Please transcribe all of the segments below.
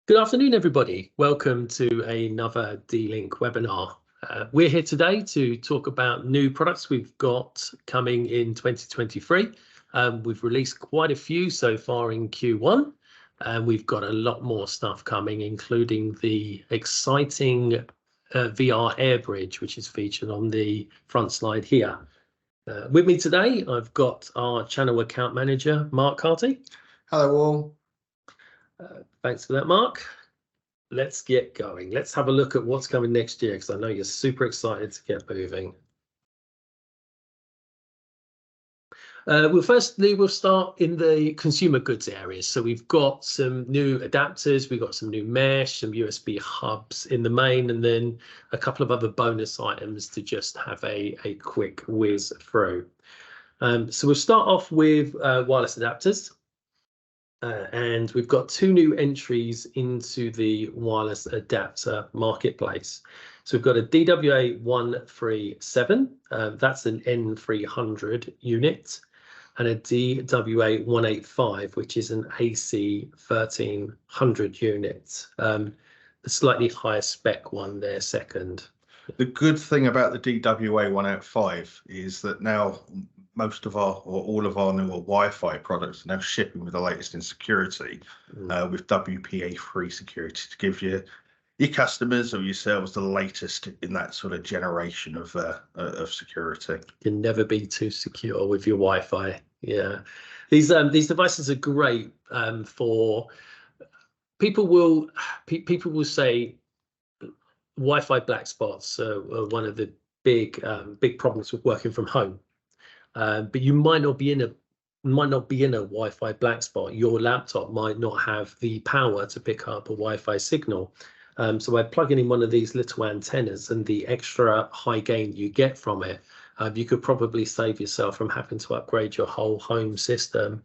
Good afternoon, everybody. Welcome to another D-Link webinar. We're here today to talk about new products we've got coming in 2023. We've released quite a few so far in Q1, and we've got a lot more stuff coming, including the exciting VR air bridge, which is featured on the front slide here. With me today, I've got our channel account manager, Mark Carty. Hello all. Thanks for that, Mark. Let's get going. Let's have a look at what's coming next year, because I know you're super excited to get moving. We'll start in the consumer goods areas. So we've got some new adapters, we've got some new mesh, some USB hubs in the main, and then a couple of other bonus items to just have a quick whiz through. So we'll start off with wireless adapters. And we've got two new entries into the wireless adapter marketplace. So we've got a DWA137, that's an N300 unit, and a DWA185, which is an AC1300 unit. A slightly higher spec one there second. The good thing about the DWA185 is that now most of our, or all of our newer Wi-Fi products are now shipping with the latest in security, with WPA3 security to give your customers or yourselves the latest in that sort of generation of security. You can never be too secure with your Wi-Fi. Yeah, these devices are great for people. Will say Wi-Fi black spots are one of the big problems with working from home. But you might not be in a Wi-Fi black spot. Your laptop might not have the power to pick up a Wi-Fi signal. So by plugging in one of these little antennas and the extra high gain you get from it, you could probably save yourself from having to upgrade your whole home system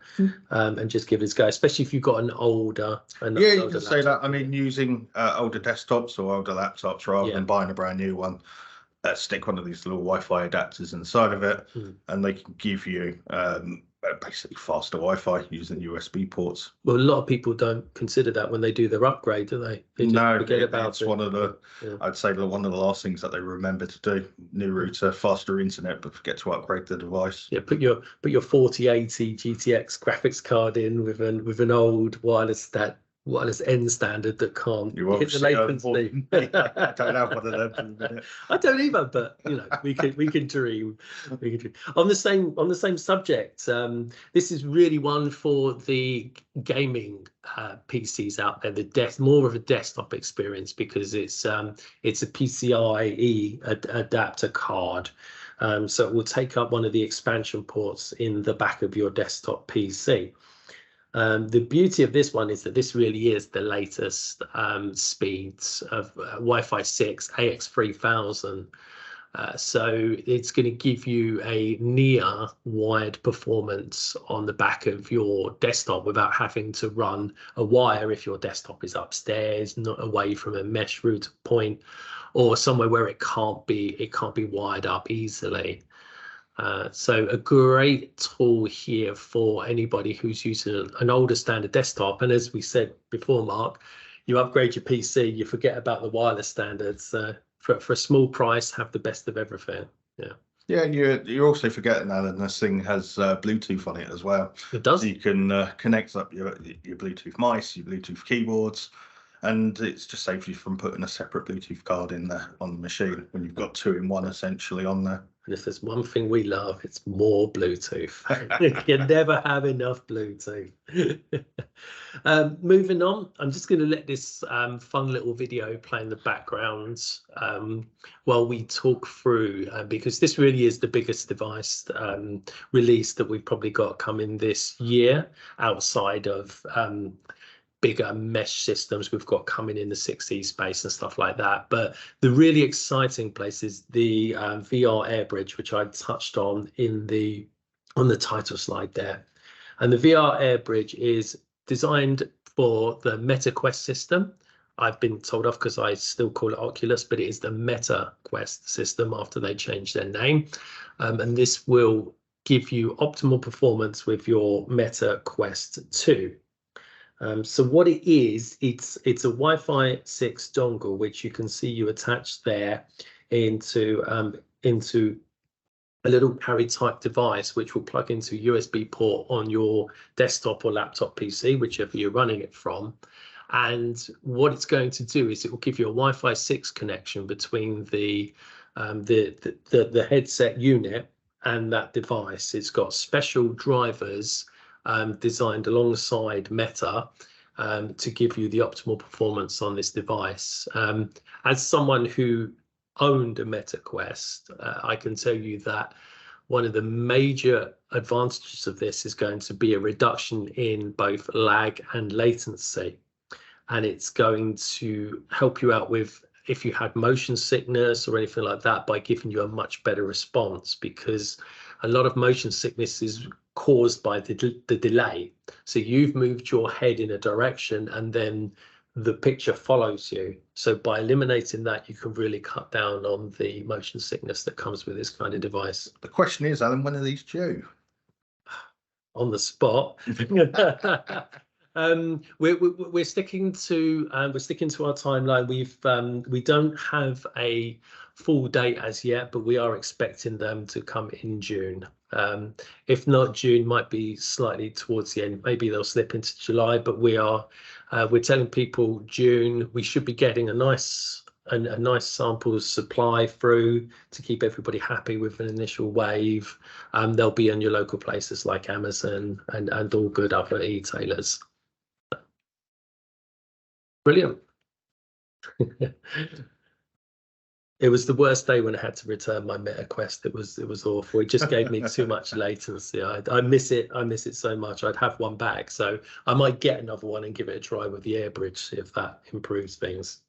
and just give it a go, especially if you've got an older. You can say that. I mean, using older desktops or older laptops rather than buying a brand new one. Stick one of these little Wi-Fi adapters inside of it, and they can give you basically faster Wi-Fi using USB ports. Well, a lot of people don't consider that when they do their upgrade, do they? They just forget about it's one of the, I'd say one of the last things that they remember to do. New router, faster internet, but forget to upgrade the device. Yeah, put your 4080 GTX graphics card in with an old wireless N standard that can't hit the latency. I don't have one of them for the minute. I don't either, but you know, we can dream. On the same subject. This is really one for the gaming PCs out there. More of a desktop experience, because it's a PCIe adapter card. So it will take up one of the expansion ports in the back of your desktop PC. The beauty of this one is that this really is the latest speeds of Wi-Fi 6 AX3000. So it's going to give you a near wired performance on the back of your desktop without having to run a wire if your desktop is upstairs, not away from a mesh router point, or somewhere where it can't be wired up easily. So a great tool here for anybody who's using an older standard desktop. And as we said before, Mark, you upgrade your PC, you forget about the wireless standards. For a small price, have the best of everything. Yeah, you're also forgetting that this thing has Bluetooth on it as well. It does. So you can connect up your Bluetooth mice, your Bluetooth keyboards, and it's just saves you from putting a separate Bluetooth card in there on the machine when you've got two in one essentially on there. And if there's one thing we love, it's more Bluetooth. You can never have enough Bluetooth. Moving on, I'm just going to let this fun little video play in the background while we talk through, because this really is the biggest device release that we've probably got coming this year, outside of bigger mesh systems we've got coming in the 6E space and stuff like that. But the really exciting place is the VR air bridge, which I touched on on the title slide there. And the VR air bridge is designed for the Meta Quest system. I've been told off because I still call it Oculus, but it is the Meta Quest system after they changed their name. And this will give you optimal performance with your Meta Quest 2. So what it is, it's a Wi-Fi 6 dongle, which you can see you attach there into a little Carry type device, which will plug into a USB port on your desktop or laptop PC, whichever you're running it from. And what it's going to do is it will give you a Wi-Fi 6 connection between the headset unit and that device. It's got special drivers designed alongside Meta to give you the optimal performance on this device. As someone who owned a Meta Quest, I can tell you that one of the major advantages of this is going to be a reduction in both lag and latency. And it's going to help you out with if you had motion sickness or anything like that by giving you a much better response, because a lot of motion sickness is caused by the delay. So you've moved your head in a direction and then the picture follows you. So by eliminating that, you can really cut down on the motion sickness that comes with this kind of device. The question is, Alan, when are these due? On the spot. We're sticking to our timeline. We don't have a full date as yet, but we are expecting them to come in June. If not June, might be slightly towards the end. Maybe they'll slip into July, but we're telling people June. We should be getting a nice sample supply through to keep everybody happy with an initial wave. They'll be in your local places like Amazon and all good other e-tailers. Brilliant. It was the worst day when I had to return my Meta Quest. It was awful. It just gave me too much latency. I miss it. I miss it so much. I'd have one back, so I might get another one and give it a try with the AirBridge, see if that improves things.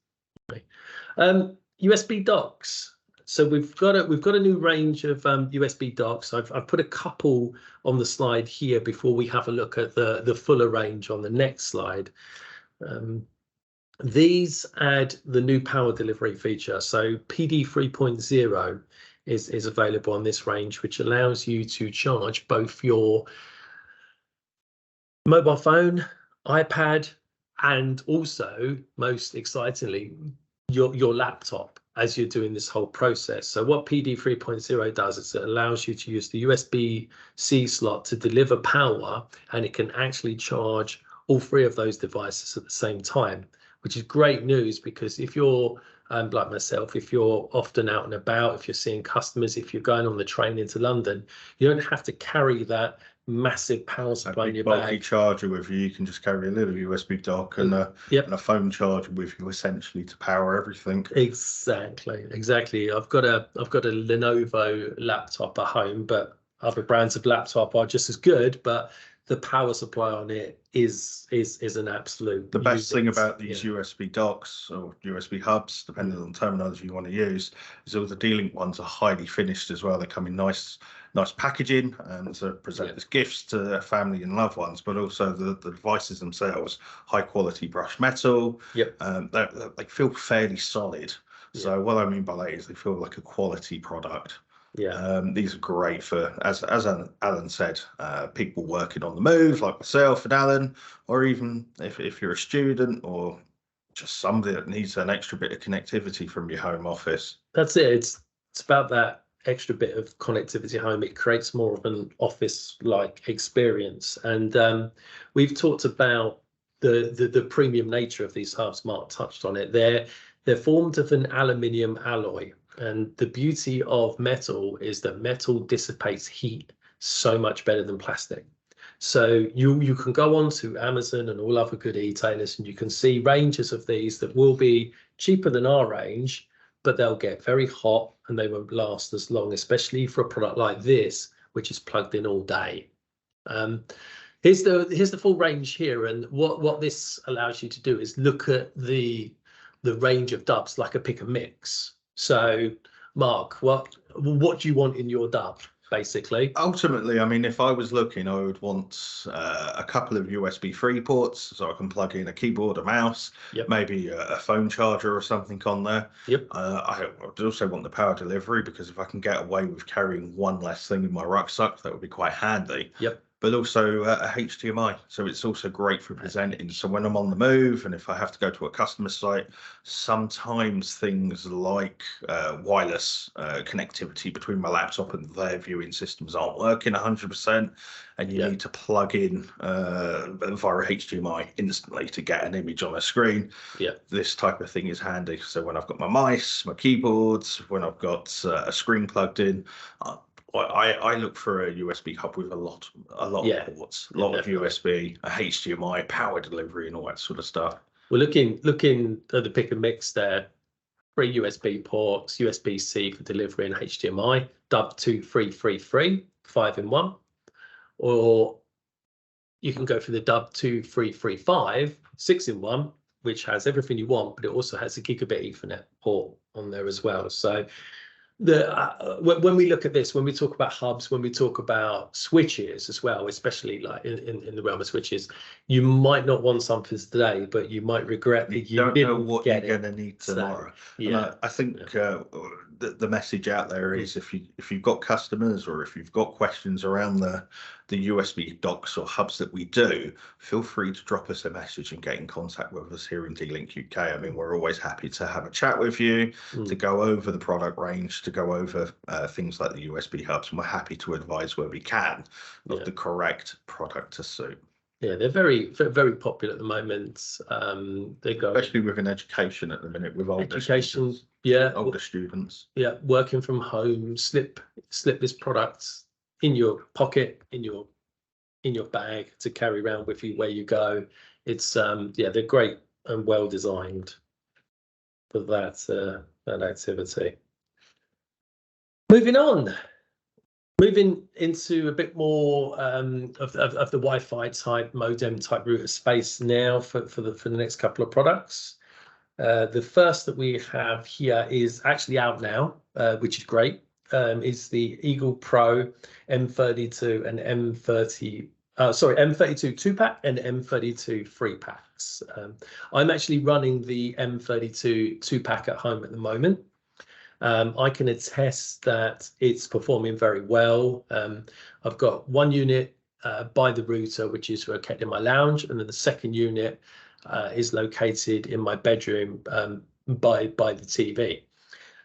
USB docks. So we've got a new range of USB docks. I've put a couple on the slide here before we have a look at the fuller range on the next slide. These add the new power delivery feature. So PD 3.0 is available on this range, which allows you to charge both your mobile phone, iPad, and also, most excitingly, your laptop as you're doing this whole process. So what PD 3.0 does is it allows you to use the USB-C slot to deliver power, and it can actually charge all three of those devices at the same time, which is great news, because if you're like myself, if you're often out and about, if you're seeing customers, if you're going on the train into London, you don't have to carry that massive power supply in your bag. Charger with you. You can just carry a little USB dock and a phone charger with you, essentially, to power everything. Exactly. I've got a Lenovo laptop at home, but other brands of laptop are just as good, but the power supply on it is an absolute. The best thing about these USB docks or USB hubs, depending on the terminology you want to use, is all the D-Link ones are highly finished as well. They come in nice packaging and to present as gifts to their family and loved ones, but also the devices themselves, high quality brushed metal. They feel fairly solid. So what I mean by that is they feel like a quality product. These are great for, as Alan said, people working on the move like myself and Alan, or even if you're a student or just somebody that needs an extra bit of connectivity from your home office. That's it. It's about that extra bit of connectivity at home. It creates more of an office-like experience. And we've talked about the premium nature of these hubs. Mark touched on it. They're formed of an aluminium alloy. And the beauty of metal is that metal dissipates heat so much better than plastic. So you can go on to Amazon and all other good e-tailers and you can see ranges of these that will be cheaper than our range, but they'll get very hot and they won't last as long, especially for a product like this, which is plugged in all day. Here's the full range here, and what this allows you to do is look at the range of dubs like a pick and mix. So, Mark, what do you want in your dub, basically? Ultimately, I mean, if I was looking, I would want a couple of USB 3 ports so I can plug in a keyboard, a mouse, maybe a phone charger or something on there. I would also want the power delivery, because if I can get away with carrying one less thing in my rucksack, that would be quite handy. but also a HDMI. So it's also great for presenting. So when I'm on the move and if I have to go to a customer site, sometimes things like wireless connectivity between my laptop and their viewing systems aren't working 100%, and you need to plug in via HDMI instantly to get an image on a screen. Yeah, this type of thing is handy. So when I've got my mice, my keyboards, when I've got a screen plugged in, I look for a USB hub with a lot of ports, a lot of USB, a HDMI, power delivery, and all that sort of stuff. We're looking at the pick and mix there. 3 USB ports, USB-C for delivery and HDMI, DUB 2333, 5-in-1, or you can go for the DUB 2335, 6-in-1, which has everything you want, but it also has a gigabit Ethernet port on there as well. So when we look at this, when we talk about hubs, when we talk about switches as well, especially like in the realm of switches, you might not want something today, but you might regret that you don't didn't know what get you're going to need tomorrow. So, and I think the message out there is if you've got customers or if you've got questions around the USB docks or hubs that we do, feel free to drop us a message and get in contact with us here in D-Link UK. I mean, we're always happy to have a chat with you, to go over the product range, to go over things like the USB hubs, and we're happy to advise where we can of the correct product to suit. Yeah, they're very, very popular at the moment. They go especially within education at the minute with older students. Older students. Yeah, working from home, slip this product in your pocket, in your bag to carry around with you where you go. It's they're great and well designed for that activity. Moving into a bit more of the Wi-Fi type modem type router space now for the next couple of products. The first that we have here is actually out now, which is great. Is the Eagle Pro M32 and M32 2-pack and M32 3-packs. I'm actually running the M32 2-pack at home at the moment. I can attest that it's performing very well. I've got one unit by the router, which is located in my lounge, and then the second unit is located in my bedroom by the TV.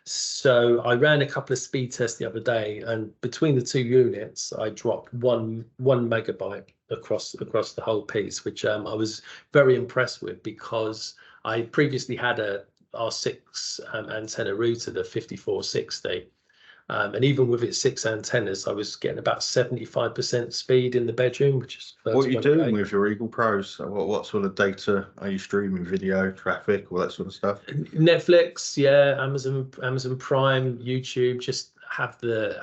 So I ran a couple of speed tests the other day, and between the 2 units, I dropped one megabyte across the whole piece, which I was very impressed with because I previously had a R6 antenna router, the 5460, and even with its 6 antennas, I was getting about 75% speed in the bedroom, which is what are you doing with your Eagle Pros? What sort of data are you streaming? Video, traffic, all that sort of stuff? Netflix, Amazon Prime, YouTube. Just have the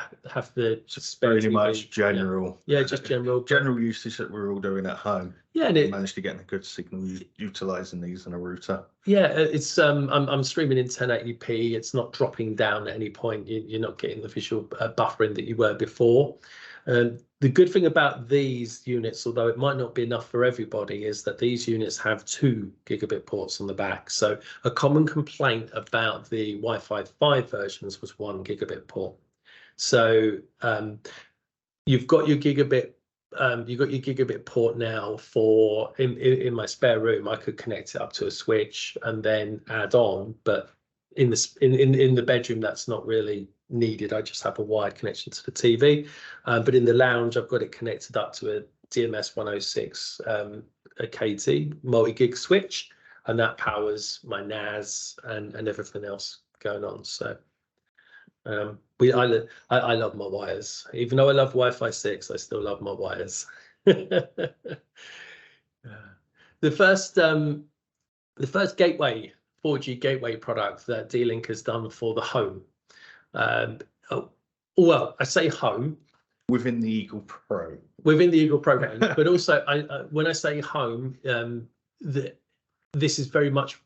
pretty much general. Yeah, just general usage that we're all doing at home. Yeah, and it managed to get a good signal utilizing these in a router. Yeah, it's I'm streaming in 1080p. It's not dropping down at any point. You're not getting the visual buffering that you were before. The good thing about these units, although it might not be enough for everybody, is that these units have 2 gigabit ports on the back. So a common complaint about the Wi-Fi 5 versions was 1 gigabit port. So you've got your gigabit. You've got your gigabit port now for in my spare room. I could connect it up to a switch and then add on, but in the bedroom that's not really needed. I just have a wired connection to the TV. But in the lounge, I've got it connected up to a DMS 106 a KT multi-gig switch, and that powers my NAS and everything else going on. So I love my wires. Even though I love Wi-Fi 6, I still love my wires. The first gateway 4G gateway product that D-Link has done for the home. Well, I say home within the Eagle Pro. Within the Eagle Pro range, but also when I say home, this is very much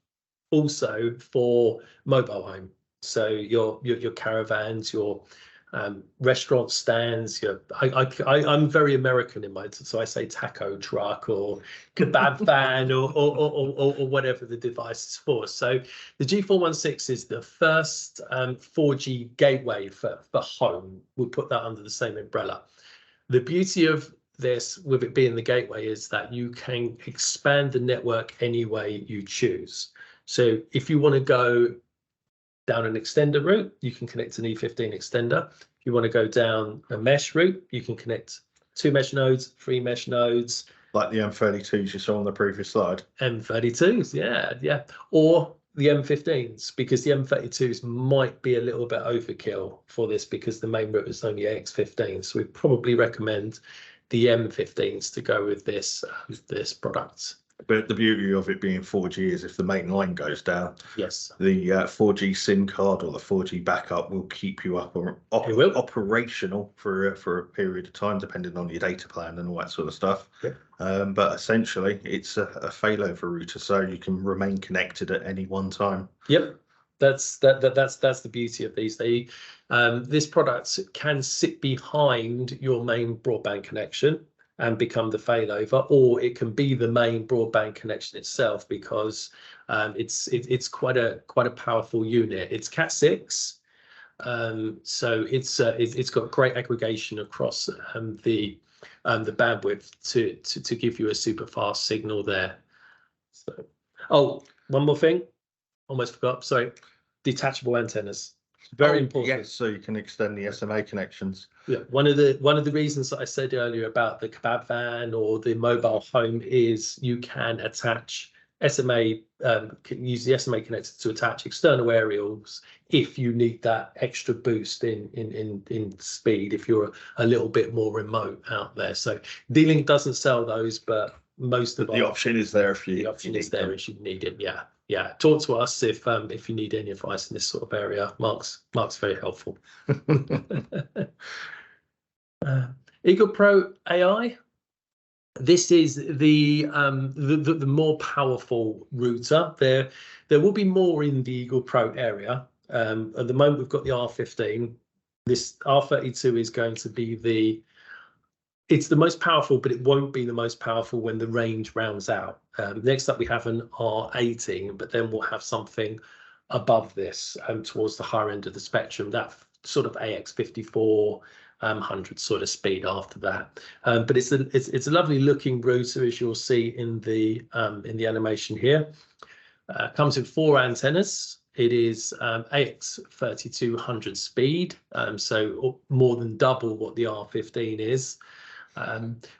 also for mobile home. So your caravans, your restaurant stands. I'm very American in my, so I say taco truck or kebab van or whatever the device is for. So the G416 is the first 4G gateway for home. We'll put that under the same umbrella. The beauty of this, with it being the gateway, is that you can expand the network any way you choose. So if you want to go down an extender route, you can connect an E15 extender. If you want to go down a mesh route, you can connect 2 mesh nodes, 3 mesh nodes. Like the M32s you saw on the previous slide. M32s, yeah. Or the M15s, because the M32s might be a little bit overkill for this, because the main route is only AX15. So we probably recommend the M15s to go with this product. But the beauty of it being 4G is if the main line goes down, Yes, the 4G SIM card or the 4G backup will keep you operational for a period of time, depending on your data plan and all that sort of stuff. Yeah. But essentially, it's a failover router, so you can remain connected at any one time. Yep, that's the beauty of these. This product can sit behind your main broadband connection and become the failover, or it can be the main broadband connection itself, because it's quite a powerful unit. It's Cat6, so it's got great aggregation across the bandwidth to give you a super fast signal there. So, oh, one more thing, almost forgot. Sorry, detachable antennas. Very important. Yes, so you can extend the SMA connections. Yeah, one of the reasons that I said earlier about the kebab van or the mobile home is you can attach SMA, use the SMA connector to attach external aerials if you need that extra boost in speed, if you're a little bit more remote out there. So D-Link doesn't sell those, but most of the option is there if you. The option is there if you need it. Yeah. Talk to us if you need any advice in this sort of area. Mark's very helpful. Eagle Pro AI. This is the more powerful router. There will be more in the Eagle Pro area. At the moment, we've got the R15. This R32 is going to be it's the most powerful, but it won't be the most powerful when the range rounds out. Next up, we have an R18, but then we'll have something above this towards the higher end of the spectrum, that sort of AX54 100 sort of speed after that. But it's a lovely looking router, as you'll see in the animation here. Comes with 4 antennas. It is AX3200 speed, so more than double what the R15 is.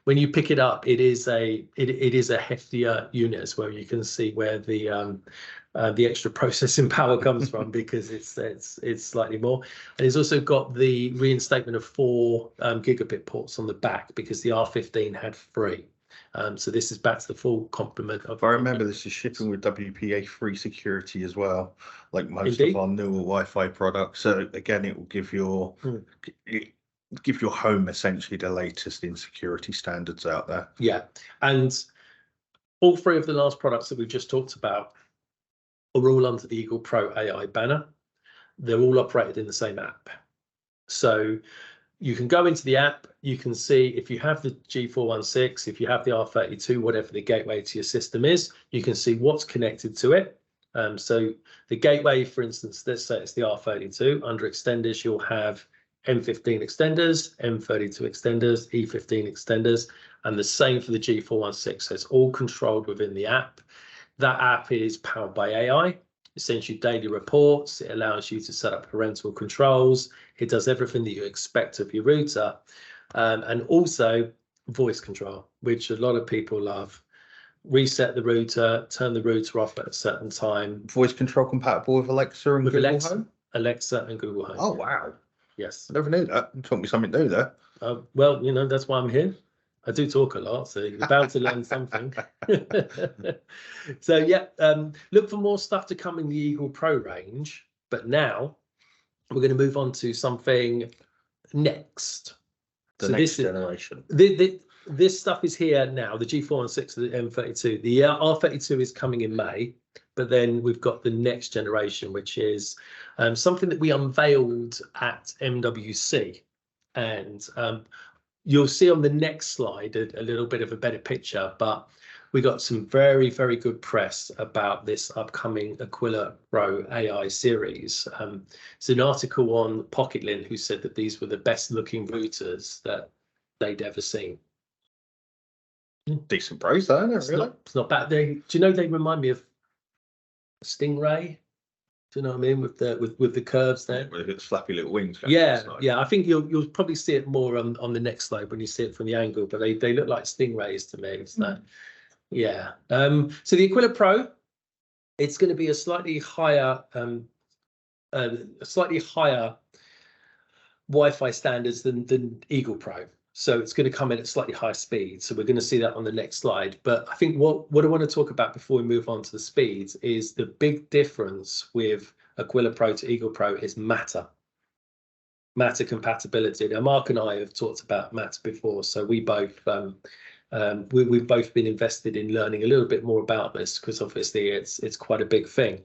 When you pick it up, it is a heftier unit as well. You can see where the extra processing power comes from, because it's slightly more. And it's also got the reinstatement of 4 gigabit ports on the back, because the R15 had 3. So this is back to the full complement of. I remember this is shipping with WPA3 security as well, like most of our newer Wi-Fi products. So again, it will give your home essentially the latest in security standards out there. Yeah, and all 3 of the last products that we've just talked about are all under the Eagle Pro AI banner. They're all operated in the same app. So you can go into the app, you can see if you have the G416, if you have the R32, whatever the gateway to your system is, you can see what's connected to it. So the gateway, for instance, let's say it's the R32. Under extenders, you'll have M15 extenders, M32 extenders, E15 extenders, and the same for the G416. So it's all controlled within the app. That app is powered by AI. It sends you daily reports. It allows you to set up parental controls. It does everything that you expect of your router, and also voice control, which a lot of people love. Reset the router, turn the router off at a certain time. Voice control compatible with Alexa and Google Home? Alexa and Google Home. Oh, wow. Yes. I never knew that. You taught me something new there. Well, that's why I'm here. I do talk a lot, so you're bound to learn something. So yeah, look for more stuff to come in the Eagle Pro range. But now we're going to move on to something next. The next generation. This stuff is here now. The G416, the M32, the R32 is coming in May. But then we've got the next generation, which is something that we unveiled at MWC. And you'll see on the next slide a little bit of a better picture, but we got some very, very good press about this upcoming Aquila Pro AI series. It's an article on PocketLint who said that these were the best looking routers that they'd ever seen. Decent price, though, isn't it, really? It's not bad. Do you know they remind me of Stingray? Do you know what I mean, with the curves there? With its flappy little wings. Yeah, yeah. I think you'll probably see it more on the next slide when you see it from the angle, but they look like stingrays to me. So yeah. So the Aquila Pro, it's going to be a slightly higher Wi-Fi standards than Eagle Pro. So it's going to come in at slightly higher speed. So we're going to see that on the next slide. But I think what I want to talk about before we move on to the speeds is the big difference with Aquila Pro to Eagle Pro is Matter compatibility. Now, Mark and I have talked about Matter before, so we both we've both been invested in learning a little bit more about this because obviously it's quite a big thing.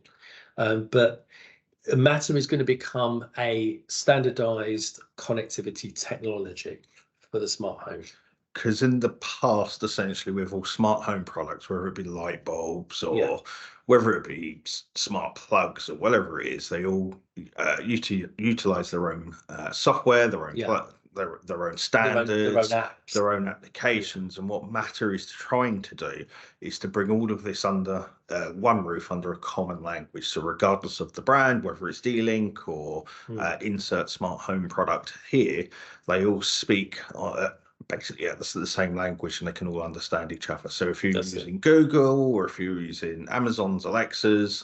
But Matter is going to become a standardized connectivity technology for the smart home. Because in the past, essentially, with all smart home products, whether it be light bulbs or whether it be smart plugs or whatever it is, they all utilize their own software, their own standards, their own applications. And what Matter is trying to do is to bring all of this under one roof, under a common language. So regardless of the brand, whether it's D-Link or insert smart home product here, they all speak basically the same language and they can all understand each other. So if you're using Google or if you're using Amazon's Alexas,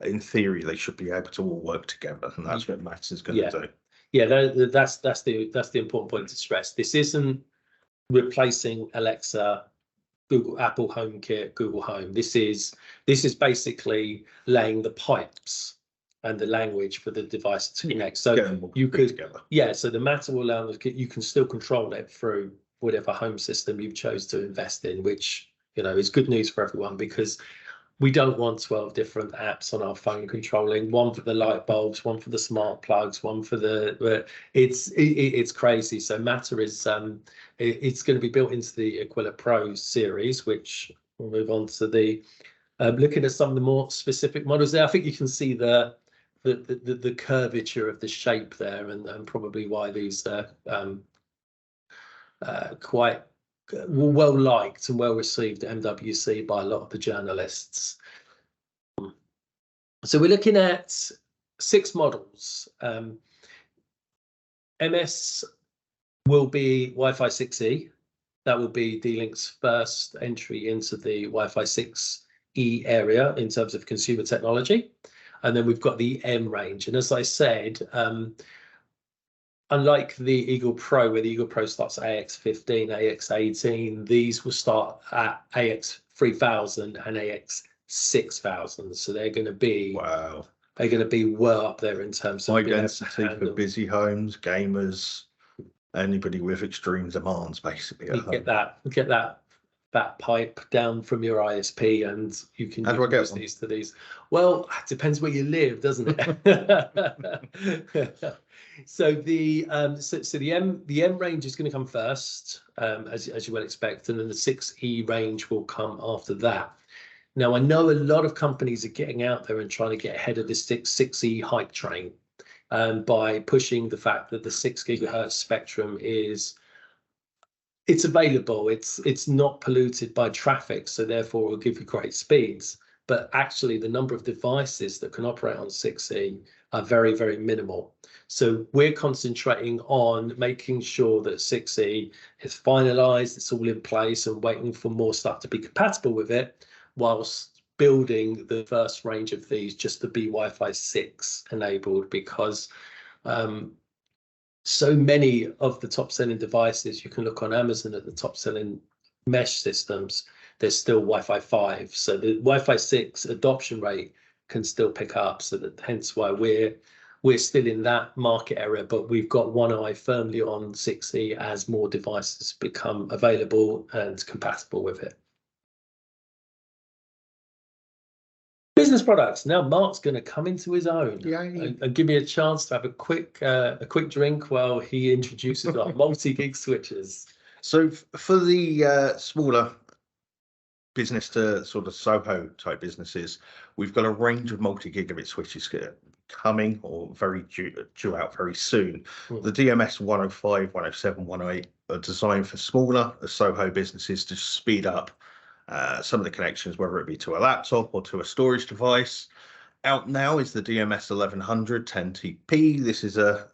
in theory they should be able to all work together, and that's what Matter is going to do. Yeah, that's the important point to stress. This isn't replacing Alexa, Google, Apple HomeKit, Google Home. This is basically laying the pipes and the language for the device to connect. So you could together. Yeah, so the Matter will allow you can still control it through whatever home system you've chose to invest in, which is good news for everyone, because we don't want 12 different apps on our phone controlling, one for the light bulbs, one for the smart plugs, one for the it's crazy. So Matter is it's going to be built into the Aquila Pro series, which we'll move on to the looking at some of the more specific models there. I think you can see the curvature of the shape there, and probably why these are quite well liked and well received at MWC by a lot of the journalists. So we're looking at 6 models. MS will be Wi-Fi 6E. That will be D-Link's first entry into the Wi-Fi 6E area in terms of consumer technology. And then we've got the M range. And as I said, unlike the Eagle Pro, where the Eagle Pro starts at AX15, AX18, these will start at AX3000 and AX6000. So they're going to be they're going to be well up there in terms of high density for busy homes, gamers, anybody with extreme demands, basically. You get that pipe down from your ISP, and you can use these to these. Well, it depends where you live, doesn't it? So the M range is going to come first, as you will expect, and then the 6E range will come after that. Now, I know a lot of companies are getting out there and trying to get ahead of this 6E hype train by pushing the fact that the 6 gigahertz spectrum it's available, it's not polluted by traffic, so therefore it will give you great speeds. But actually, the number of devices that can operate on 6E are very, very minimal. So we're concentrating on making sure that 6E is finalized, it's all in place, and waiting for more stuff to be compatible with it, whilst building the first range of these just to be Wi-Fi 6 enabled, because so many of the top selling devices, you can look on Amazon at the top selling mesh systems, there's still Wi-Fi 5. So the Wi-Fi 6 adoption rate can still pick up. So that hence why we're still in that market area, but we've got one eye firmly on 6E as more devices become available and compatible with it. Business products. Now Mark's going to come into his own and give me a chance to have a quick drink while he introduces our multi-gig switches. So for the smaller business to sort of Soho type businesses, we've got a range of multi-gigabit switches coming or due out very soon. The DMS 105, 107, 108 are designed for smaller Soho businesses to speed up some of the connections, whether it be to a laptop or to a storage device. Out now is the DMS 1100 10TP. This is a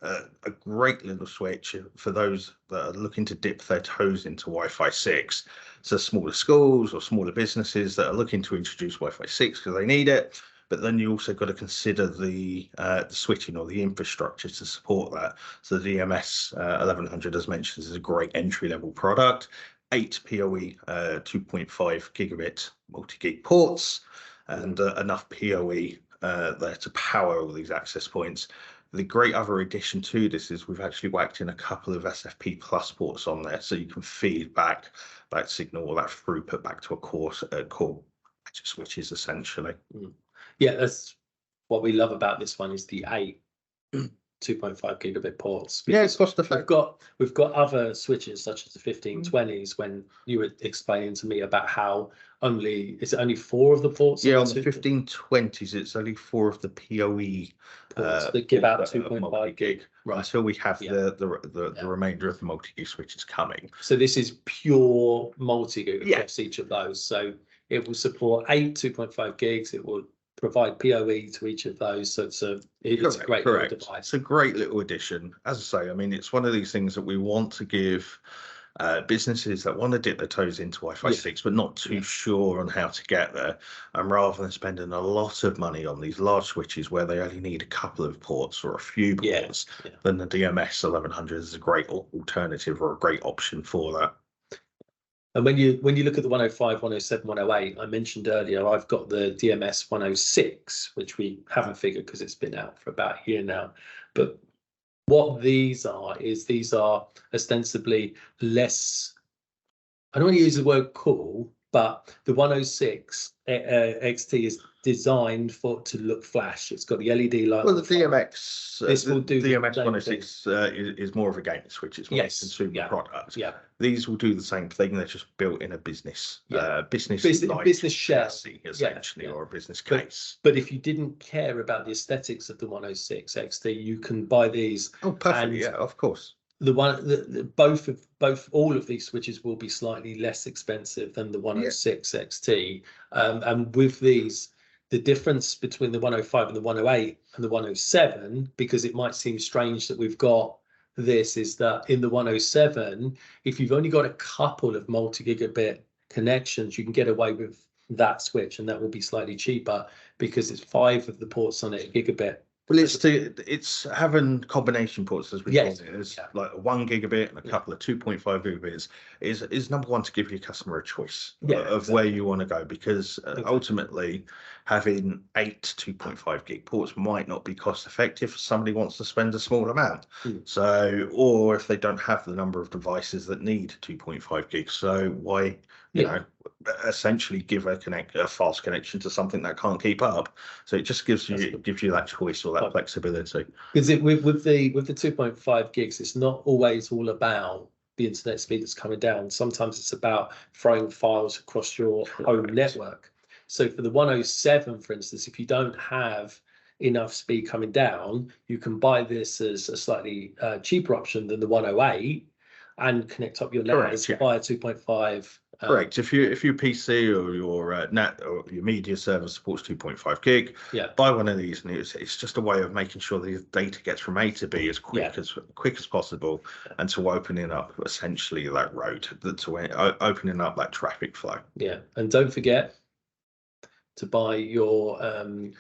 great little switch for those that are looking to dip their toes into Wi-Fi 6. So smaller schools or smaller businesses that are looking to introduce Wi-Fi 6 because they need it. But then you also got to consider the switching or the infrastructure to support that. So the DMS 1100, as mentioned, is a great entry-level product. 8 PoE 2.5 gigabit multi-gig ports and enough PoE there to power all these access points. The great other addition to this is we've actually whacked in a couple of SFP plus ports on there, so you can feed back that signal or that throughput back to a core switches essentially. Yeah, that's what we love about this one is the 8 2.5 gigabit ports. Yeah, it's cost effective. We've got other switches such as the 1520s. When you were explaining to me about how is it only 4 of the ports? Yeah, on the 1520s, it's only 4 of the PoE ports that give out 2.5 gig. Right. Until we have the remainder of the multi-gig switches coming. So this is pure multi-gig across each of those. So it will support 8 2.5 gigs. It will provide PoE to each of those, so it's a great little device. It's a great little addition. As I say, I mean, it's one of these things that we want to give businesses that want to dip their toes into Wi-Fi 6, but not too sure on how to get there. And rather than spending a lot of money on these large switches where they only need a couple of ports or a few ports, then the DMS 1100 is a great alternative or a great option for that. And when you look at the 105, 107, 108, I mentioned earlier, I've got the DMS 106, which we haven't figured because it's been out for about a year now. But what these are ostensibly less, I don't want to use the word cool, but the 106 XT is designed to look flash. It's got the LED light. Well, the DMX, this will do DMX 106 is more of a gaming switch. It's more of a consumer product. Yeah, these will do the same thing. They're just built in a business business chassis, essentially, or a business case. But if you didn't care about the aesthetics of the 106 XT, you can buy these. Oh, perfect. Yeah, of course. All of these switches will be slightly less expensive than the 106 XT, and with these, the difference between the 105 and the 108 and the 107, because it might seem strange that we've got this, is that in the 107, if you've only got a couple of multi-gigabit connections, you can get away with that switch, and that will be slightly cheaper because it's 5 of the ports on it, gigabit. Well, it's having combination ports, as we call it. It's like a 1 gigabit and a couple of 2.5 gigabits is number one, to give your customer a choice of where you want to go, because ultimately having 8 2.5 gig ports might not be cost effective if somebody wants to spend a small amount. So, or if they don't have the number of devices that need 2.5 gigs, so why you know essentially give a fast connection to something that can't keep up? So it just gives you that choice or that flexibility. Because with the 2.5 gigs, it's not always all about the internet speed that's coming down. Sometimes it's about throwing files across your home network. So for the 107, for instance, if you don't have enough speed coming down, you can buy this as a slightly cheaper option than the 108 and connect up your network via 2.5. Correct. If your PC or your net or your media server supports 2.5 gig, buy one of these, and it's just a way of making sure the data gets from A to B as quick as possible, and to opening up essentially that road, to opening up that traffic flow. Yeah, and don't forget to buy your 2.5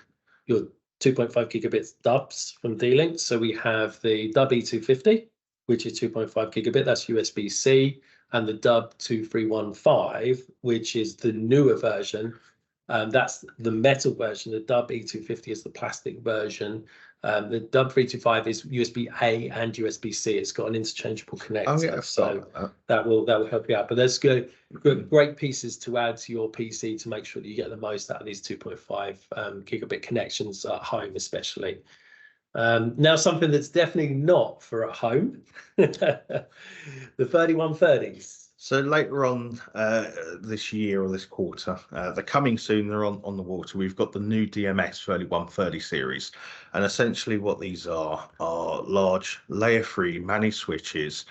gigabits dubs from D-Link. So we have the Dub E250, which is 2.5 gigabit. That's USB-C. And the Dub 2315, which is the newer version. That's the metal version. The Dub E250 is the plastic version. The Dub 325 is USB-A and USB-C. It's got an interchangeable connector, so that will help you out. But there's great pieces to add to your PC to make sure that you get the most out of these 2.5 gigabit connections at home, especially. Now, something that's definitely not for at home, the 3130s. So later on this year or this quarter, they're coming soon. They're on the water. We've got the new DMS 3130 series, and essentially what these are large layer-free managed switches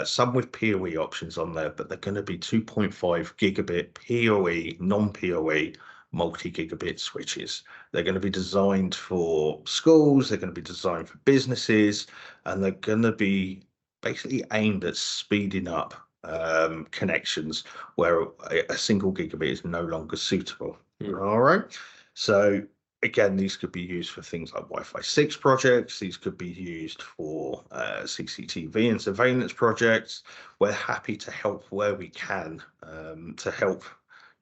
some with PoE options on there, but they're going to be 2.5 gigabit PoE, non-PoE, multi-gigabit switches. They're going to be designed for schools, they're going to be designed for businesses, and they're going to be basically aimed at speeding up connections where a single gigabit is no longer suitable. All right. So again, these could be used for things like Wi-Fi 6 projects. These could be used for CCTV and surveillance projects. We're happy to help where we can to help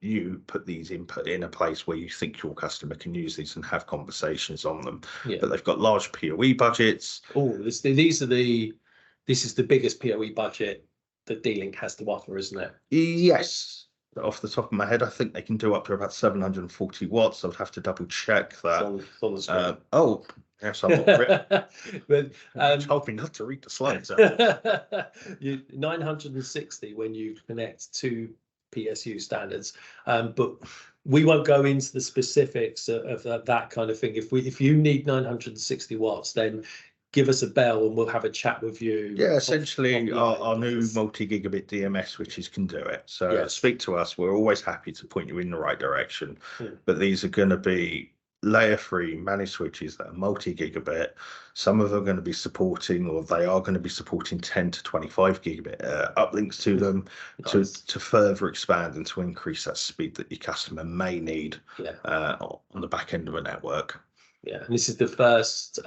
you put these input in a place where you think your customer can use these and have conversations on them. But they've got large PoE budgets. Oh, this is the biggest PoE budget that D-Link has to offer, isn't it? Yes. Off the top of my head, I think they can do up to about 740 watts. I'd have to double check that. It's on the screen. Oh, yes, I'm not but told me not to read the slides. 960 when you connect to PSU standards, but we won't go into the specifics of that kind of thing. If you need 960 watts, then give us a bell and we'll have a chat with you. Yeah, essentially our new multi-gigabit DMS switches can do it. So speak to us. We're always happy to point you in the right direction. But these are going to be layer 3 managed switches that are multi-gigabit. Some of them are going to be supporting, or they are going to be supporting 10 to 25 gigabit uplinks to them to further expand and to increase that speed that your customer may need on the back end of a network. Yeah, and this is the first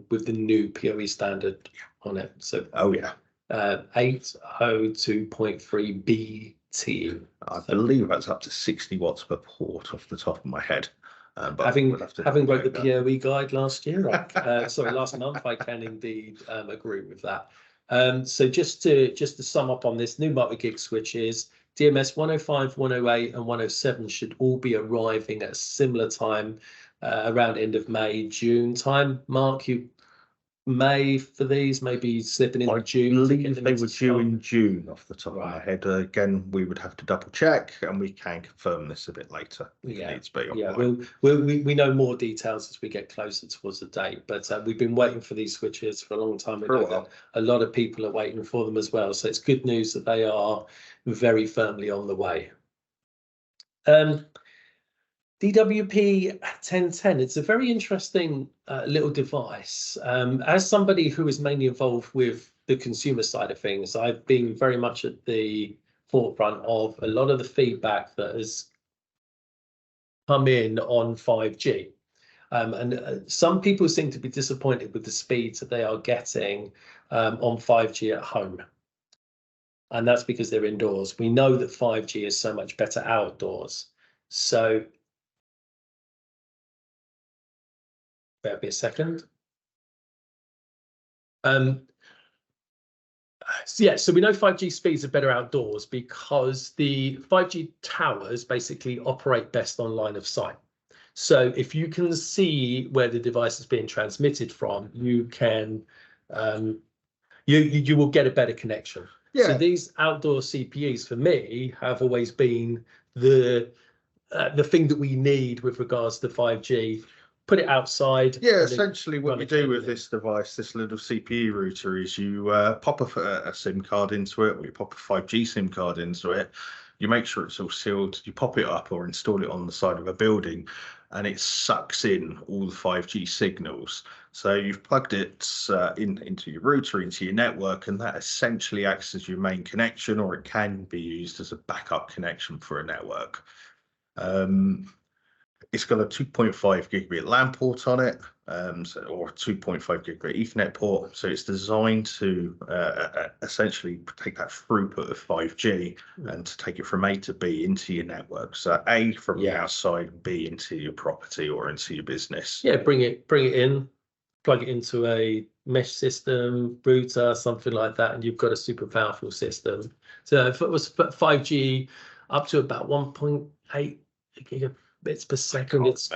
with the new PoE standard on it. So 802.3 BT. I believe that's up to 60 watts per port off the top of my head. But having wrote the PoE guide last year, last month, I can indeed agree with that. So just to sum up on this, new multi-gig switches, DMS 105, 108, and 107 should all be arriving at a similar time. Around end of May, June time. Mark, you May for these, maybe slipping into June. I believe they were due in June off the top of my head. Again, we would have to double check, and we can confirm this a bit later if it needs to be. We know more details as we get closer towards the date, but we've been waiting for these switches for a long time. A lot of people are waiting for them as well, so it's good news that they are very firmly on the way. DWP 1010, it's a very interesting little device. As somebody who is mainly involved with the consumer side of things, I've been very much at the forefront of a lot of the feedback that has come in on 5G. And some people seem to be disappointed with the speeds that they are getting on 5G at home. And that's because they're indoors. We know that 5G is so much better outdoors. So bear me a second. So we know 5G speeds are better outdoors because the 5G towers basically operate best on line of sight. So if you can see where the device is being transmitted from, you can you will get a better connection. So these outdoor CPEs for me have always been the thing that we need with regards to 5G. Put it outside. Yeah, essentially what you do with this device, this little CPU router, is you pop a SIM card into it, or you pop a 5G SIM card into it. You make sure it's all sealed. You pop it up or install it on the side of a building, and it sucks in all the 5G signals. So you've plugged it into your router, into your network, and that essentially acts as your main connection, or it can be used as a backup connection for a network. It's got a 2.5 gigabit LAN port on it, or 2.5 gigabit Ethernet port. So it's designed to essentially take that throughput of 5G and to take it from A to B into your network. So A from the outside, B into your property or into your business. Yeah, bring it in, plug it into a mesh system, router, something like that, and you've got a super powerful system. So if it was 5G up to about 1.8 gigabits per second, it's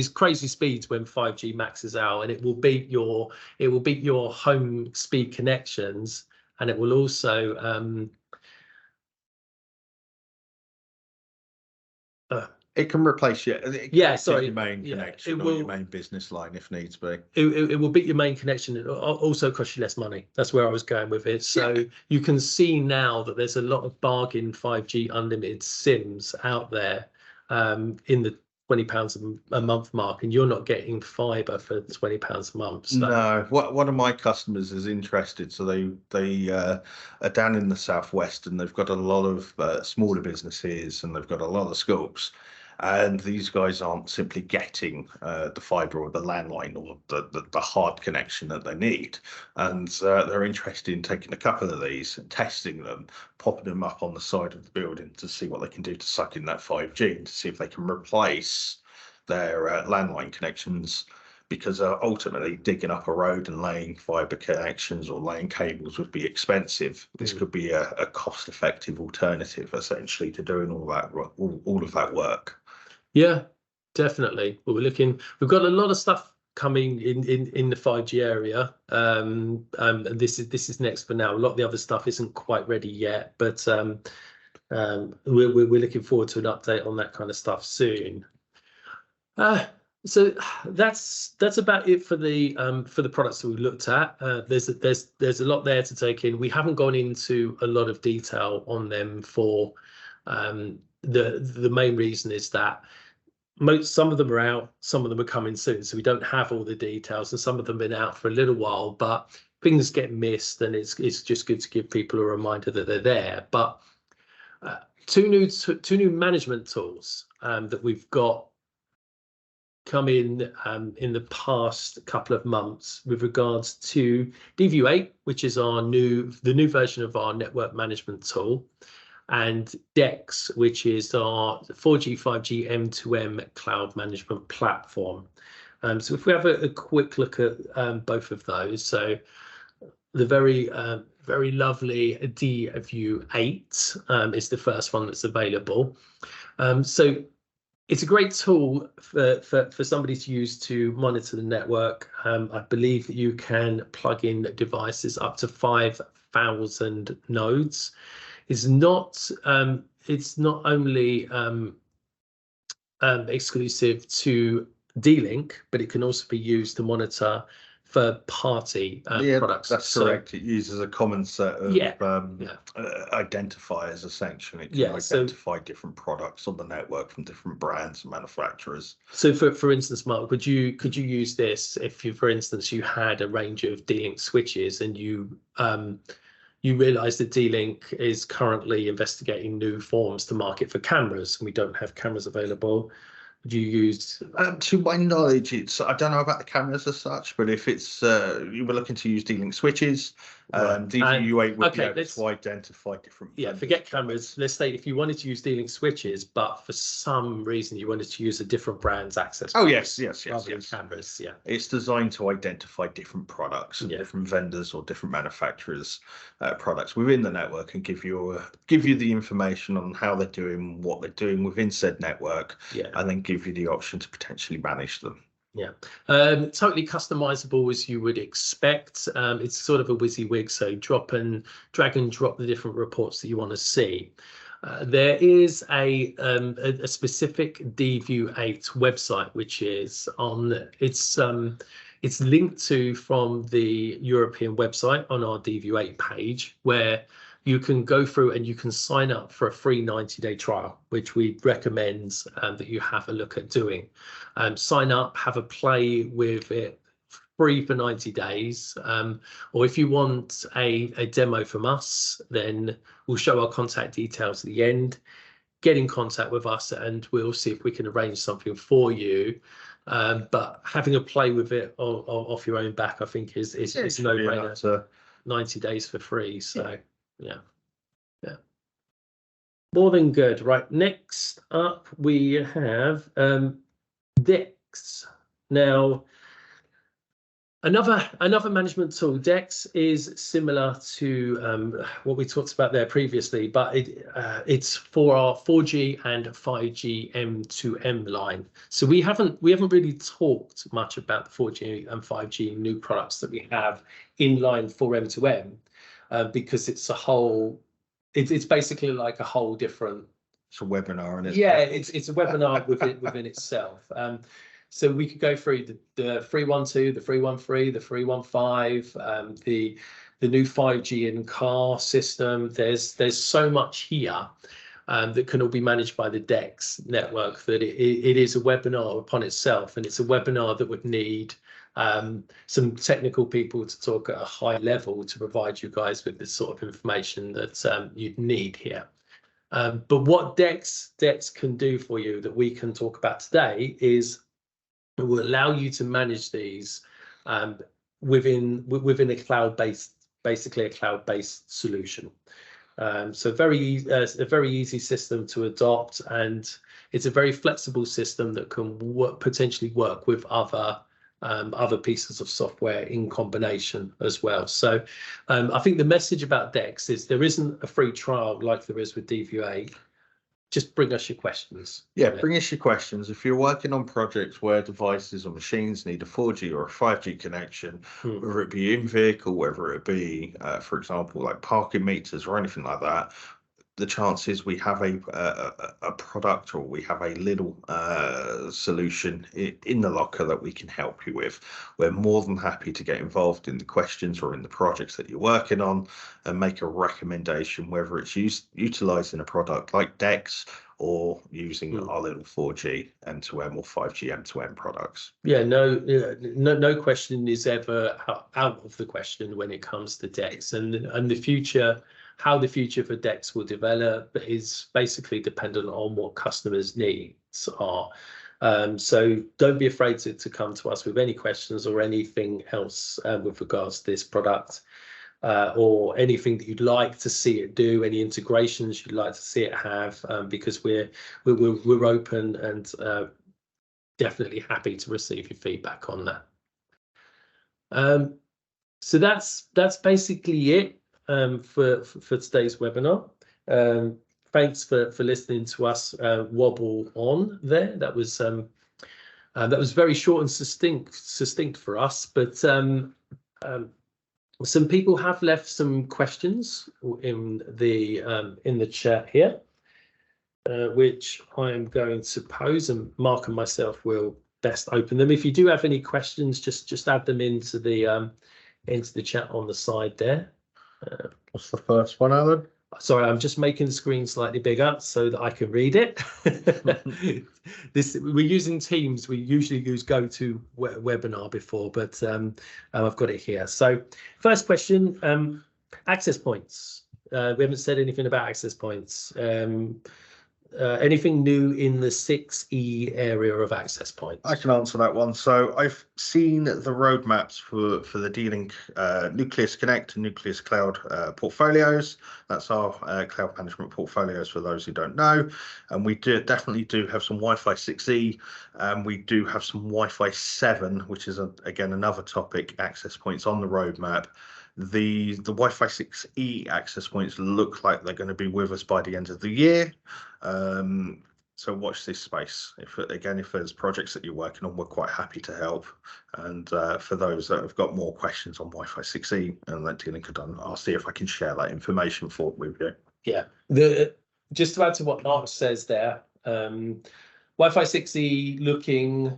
crazy speeds when 5G maxes out, and it will beat your home speed connections, and it will also It can replace your your main connection or your main business line if needs be. It will beat your main connection. It also cost you less money. That's where I was going with it. So you can see now that there's a lot of bargain 5G unlimited SIMs out there in the £20 a month mark, and you're not getting fibre for £20 a month. So. No, one of my customers is interested, so they are down in the southwest, and they've got a lot of smaller businesses, and they've got a lot of schools, and these guys aren't simply getting the fibre or the landline or the hard connection that they need, and they're interested in taking a couple of these and testing them, popping them up on the side of the building to see what they can do to suck in that 5G and to see if they can replace their landline connections, because ultimately digging up a road and laying fibre connections or laying cables would be expensive. This could be a cost-effective alternative, essentially, to doing all of that work. Yeah, definitely. Well, we've got a lot of stuff coming in the 5G area. This is next for now. A lot of the other stuff isn't quite ready yet, but we're looking forward to an update on that kind of stuff soon. So that's about it for the products that we looked at. There's a lot there to take in. We haven't gone into a lot of detail on them for the main reason is that some of them are out, some of them are coming soon, so we don't have all the details, and some of them have been out for a little while, but things get missed, and it's just good to give people a reminder that they're there. But two new management tools that we've got come in the past couple of months with regards to DVU8, which is the new version of our network management tool, and DEX, which is our 4G, 5G M2M cloud management platform. So if we have a quick look at both of those, so the very lovely DVU8 is the first one that's available. So it's a great tool for somebody to use to monitor the network. I believe that you can plug in devices up to 5,000 nodes. It's not only exclusive to D-Link, but it can also be used to monitor third-party products. That's correct. It uses a common set of identifiers, essentially. It can identify different products on the network from different brands and manufacturers. So, for instance, Mark, could you use this if for instance, you had a range of D-Link switches and you realise that D-Link is currently investigating new forms to market for cameras, and we don't have cameras available. Would you use? To my knowledge, I don't know about the cameras as such, but if it's you were looking to use D-Link switches, DVU8 would be able to identify different. Yeah, forget cameras. Let's say if you wanted to use D-Link switches, but for some reason you wanted to use a different brand's access. Oh yes. Cameras, yeah. It's designed to identify different products and different vendors or different manufacturers' products within the network, and give you the information on how they're doing, what they're doing within said network, and then give you the option to potentially manage them. Yeah, totally customizable as you would expect. It's sort of a WYSIWYG, so drag and drop the different reports that you want to see. There is a specific DVU8 website, which is it's linked to from the European website on our DVU8 page, where you can go through and you can sign up for a free 90-day trial, which we recommend that you have a look at doing. Sign up, have a play with it, free for 90 days. Or if you want a demo from us, then we'll show our contact details at the end. Get in contact with us and we'll see if we can arrange something for you. But having a play with it off your own back, I think is no-brainer. 90 days for free. So yeah. More than good. Right, next up we have DEX. Now, another management tool. DEX is similar to what we talked about there previously, but it's for our 4G and 5G M2M line. So we haven't really talked much about the 4G and 5G new products that we have in line for M2M, because it's basically like a whole different It's a webinar, and it's a webinar within itself. So we could go through the 312, the 313, the 315, the new 5G in car system. There's so much here that can all be managed by the DEX network that it is a webinar upon itself, and it's a webinar that would need some technical people to talk at a high level to provide you guys with the sort of information that you'd need here. But what DEX can do for you that we can talk about today is it will allow you to manage these within a cloud-based, basically a cloud-based solution. So a very easy system to adopt, and it's a very flexible system that can potentially work with other pieces of software in combination as well. So I think the message about DEX is there isn't a free trial like there is with DVA. Just bring us your questions. Yeah, bring us your questions. If you're working on projects where devices or machines need a 4G or a 5G connection, whether it be in vehicle, whether it be, for example, like parking meters or anything like that, the chances we have a product or we have a little solution in the locker that we can help you with. We're more than happy to get involved in the questions or in the projects that you're working on and make a recommendation, whether it's utilizing a product like DEX or using our little 4G end-to-end or 5G end-to-end products. Yeah, no question is ever out of the question when it comes to DEX, and the future. How the future for DEX will develop is basically dependent on what customers' needs are. So don't be afraid to come to us with any questions or anything else with regards to this product, or anything that you'd like to see it do, any integrations you'd like to see it have, because we're open and definitely happy to receive your feedback on that. So that's basically it. For today's webinar. Thanks for listening to us wobble on there. That was very short and succinct for us, but some people have left some questions in the chat here, which I am going to pose, and Mark and myself will best open them. If you do have any questions, just add them into the chat on the side there. What's the first one, Alan? Sorry, I'm just making the screen slightly bigger so that I can read it. We're using Teams. We usually use GoToWebinar before, but I've got it here. So first question, access points. We haven't said anything about access points. Anything new in the 6E area of access points? I can answer that one. So I've seen the roadmaps for the D-Link Nucleus Connect and Nucleus Cloud portfolios. That's our cloud management portfolios for those who don't know. And we definitely do have some Wi-Fi 6E, and we do have some Wi-Fi 7, which is again another topic, access points on the roadmap. The Wi-Fi 6E access points look like they're going to be with us by the end of the year. So watch this space. If there's projects that you're working on, we're quite happy to help. And for those that have got more questions on Wi-Fi 6E and that D-Link have done, I'll see if I can share that information with you. Yeah, just to add to what Mark says there, Wi-Fi 6E looking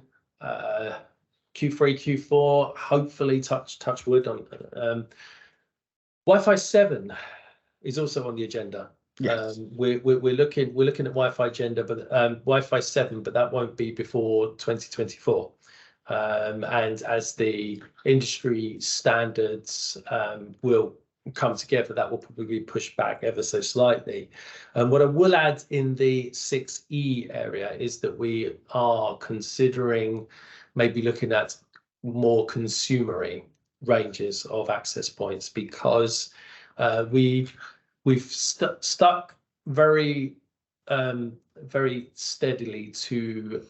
Q3, Q4, hopefully touch wood on. Wi-Fi 7 is also on the agenda. Yes. We're looking at Wi-Fi agenda, but Wi-Fi 7, but that won't be before 2024. And as the industry standards will come together, that will probably be pushed back ever so slightly. And what I will add in the 6E area is that we are considering very looking at more consumery ranges of access points, because we've stuck very steadily to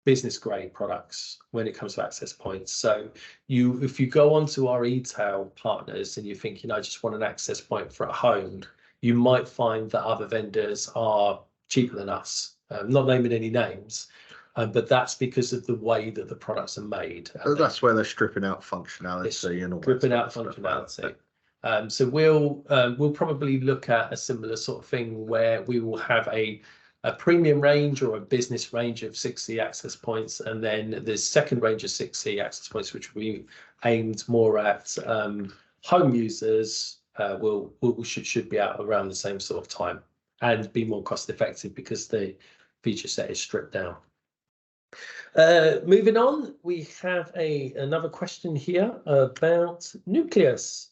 business grade products when it comes to access points. So if you go onto our e-tail partners and you think, I just want an access point for at home, you might find that other vendors are cheaper than us. Not naming any names, but that's because of the way that the products are made. That's where they're stripping out functionality and all stripping out functionality. So we'll probably look at a similar sort of thing where we will have a a premium range or a business range of 6C access points, and then the second range of 6C access points, which will be aimed more at home users, should be out around the same sort of time and be more cost effective because the feature set is stripped down. Moving on, we have another question here about Nucleus.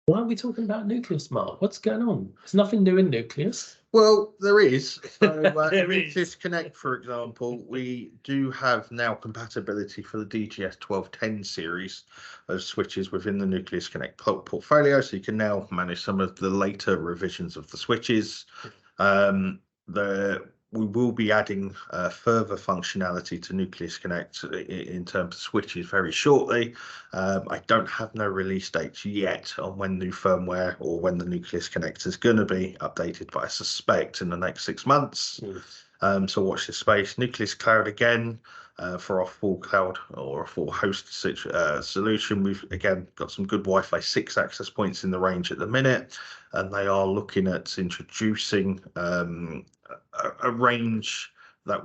Why are we talking about Nucleus, Mark? What's going on? There's nothing new in Nucleus. Well, there is. So, There is. Nucleus Connect, for example, we do have now compatibility for the DGS 1210 series of switches within the Nucleus Connect portfolio. So you can now manage some of the later revisions of the switches. We will be adding further functionality to Nucleus Connect in terms of switches very shortly. I don't have no release dates yet on when new firmware or when the Nucleus Connect is going to be updated, but I suspect in the next 6 months. So watch this space. Nucleus Cloud again, for our full cloud or a full host solution. We've again got some good Wi-Fi 6 access points in the range at the minute, and they are looking at introducing a range that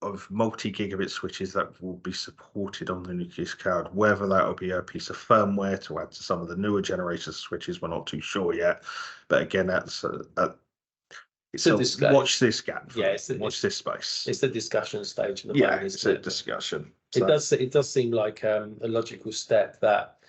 of multi-gigabit switches that will be supported on the Nucleus Cloud. Whether that will be a piece of firmware to add to some of the newer generations of switches, we're not too sure yet. But again, that's watch this gap. Yeah, watch this space. It's the discussion stage. Yeah, it's a discussion. So. It does seem like a logical step that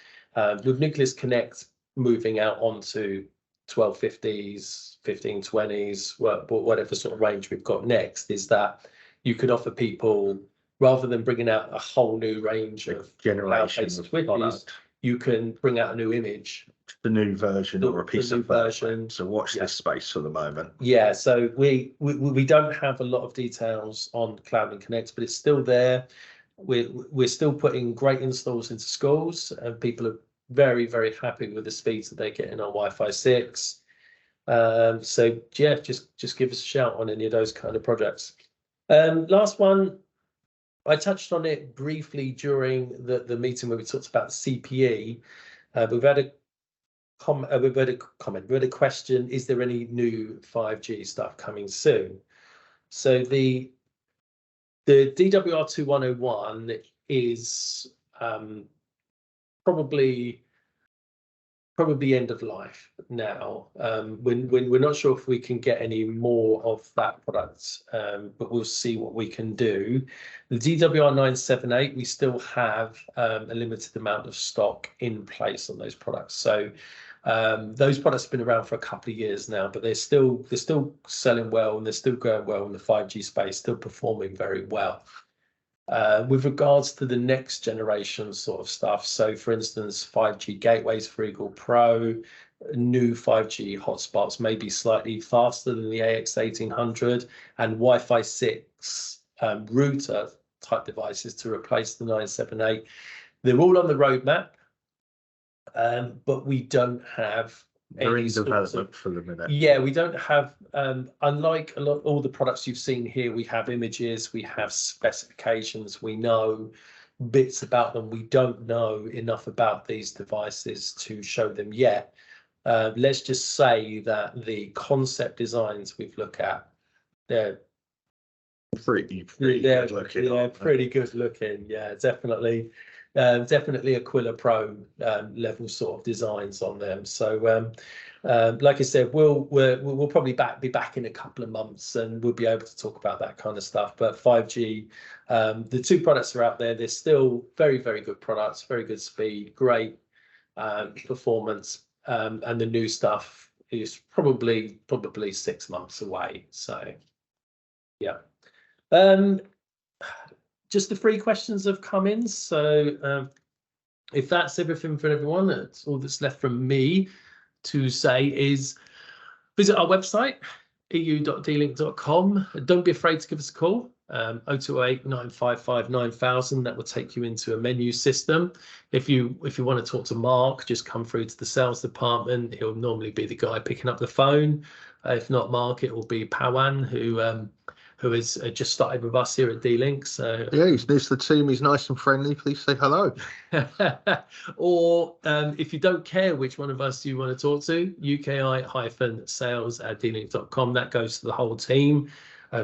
with Nucleus Connect moving out onto 1250s, 1520s, whatever sort of range we've got next, is that you could offer people, rather than bringing out a whole new range of generations of switches, you can bring out a new image, the new version or a piece of version. So watch this space for the moment. Yeah, so we don't have a lot of details on Cloud and Connect, but it's still there. We're still putting great installs into schools, and people are very, very happy with the speeds that they're getting on Wi-Fi 6. So yeah, just give us a shout on any of those kind of projects. Last one, I touched on it briefly during the meeting where we talked about the CPE. We've had a comment, we had a question: is there any new 5G stuff coming soon? So the DWR2101 is probably end of life now. We're not sure if we can get any more of that product, but we'll see what we can do. The DWR978, we still have a limited amount of stock in place on those products. So those products have been around for a couple of years now, but they're still selling well, and they're still going well in the 5G space, still performing very well. With regards to the next generation sort of stuff, so for instance, 5G gateways for Eagle Pro, new 5G hotspots may be slightly faster than the AX1800, and Wi-Fi 6 router type devices to replace the 978. They're all on the roadmap, but we don't have they're in development for the minute. Yeah, we don't have, unlike all the products you've seen here, we have images, we have specifications, we know bits about them. We don't know enough about these devices to show them yet. Let's just say that the concept designs we've looked at, they're pretty good looking. Yeah, pretty good looking. Yeah, definitely Aquila Pro level sort of designs on them. So like I said, we'll probably be back in a couple of months, and we'll be able to talk about that kind of stuff. But 5G, the two products are out there. They're still very, very good products, very good speed, great performance, and the new stuff is probably 6 months away. So yeah. Just the 3 questions have come in. So if that's everything for everyone, that's all that's left from me to say is visit our website, eu.dlink.com. Don't be afraid to give us a call, 0208 955 9000. That will take you into a menu system. If you want to talk to Mark, just come through to the sales department. He'll normally be the guy picking up the phone. If not Mark, it will be Pawan, who who has just started with us here at D-Link. So yeah, he's new to the team. He's nice and friendly. Please say hello. or if you don't care which one of us you want to talk to, UKI-sales@dlink.com. That goes to the whole team.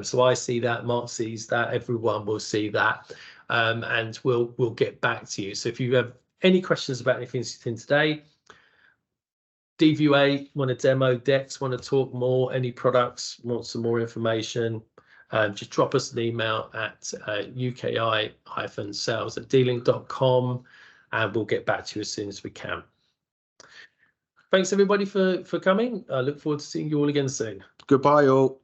So I see that, Mark sees that, everyone will see that, and we'll get back to you. So if you have any questions about anything today, DVA, want to demo decks, want to talk more, any products, want some more information, just drop us an email at UKI-sales@dlink.com, and we'll get back to you as soon as we can. Thanks everybody for coming. I look forward to seeing you all again soon. Goodbye all.